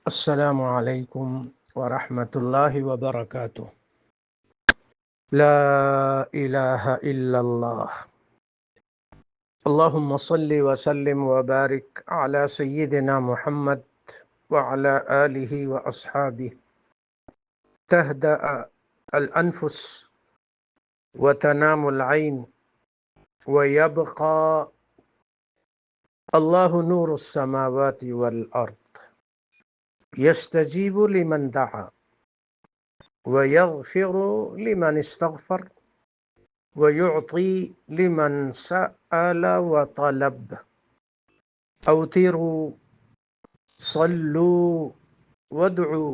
السلام علیکم ورحمۃ اللہ وبرکاتہ۔ لا الہ الا اللہ، اللہم صلی وسلم وبارک علی سیدنا محمد وعلی آلہ واصحابہ۔ تہدأ الانفس وتنام العین ویبقى اللہ نور السماوات والارض یستجیب لمن دعا ويغفر لمن استغفر ويعطي لمن سأل وطلب۔ أوتروا صلوا وادعوا،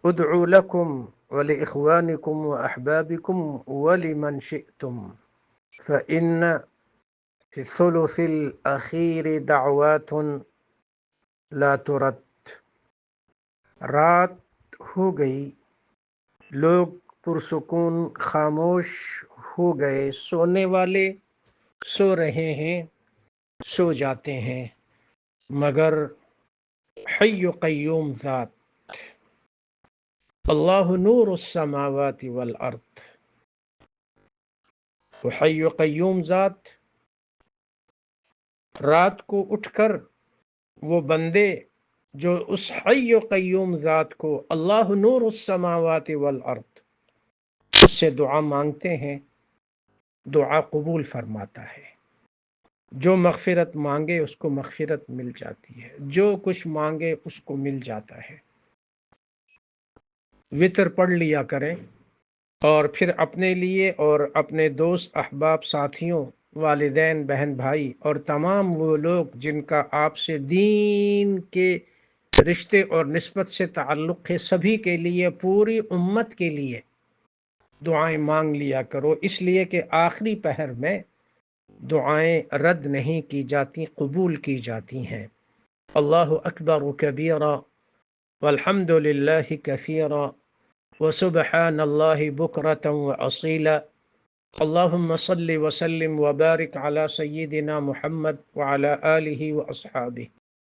ادعوا لكم ولإخوانكم وأحبابكم ولمن شئتم، فإن في الثلث الأخير دعوات لا ترد۔ رات ہو گئی، لوگ پرسکون خاموش ہو گئے، سونے والے سو رہے ہیں، سو جاتے ہیں، مگر حی قیوم ذات اللہ نور السماوات والارض، وہ حی قیوم ذات رات کو اٹھ کر وہ بندے جو اس حی قیوم ذات کو اللہ نور السماوات والارض اس سے دعا مانگتے ہیں، دعا قبول فرماتا ہے۔ جو مغفرت مانگے اس کو مغفرت مل جاتی ہے، جو کچھ مانگے اس کو مل جاتا ہے۔ وطر پڑھ لیا کریں، اور پھر اپنے لیے اور اپنے دوست احباب ساتھیوں، والدین بہن بھائی اور تمام وہ لوگ جن کا آپ سے دین کے رشتے اور نسبت سے تعلق ہے، سبھی کے لیے، پوری امت کے لیے دعائیں مانگ لیا کرو، اس لیے کہ آخری پہر میں دعائیں رد نہیں کی جاتی، قبول کی جاتی ہیں۔ اللہ اکبر کبیرا والحمد للہ کثیرا وسبحان اللہ بکرۃ واصیلا۔ اللہم صل وسلم وبارک علی سیدنا محمد وعلی آلہ واصحابہ۔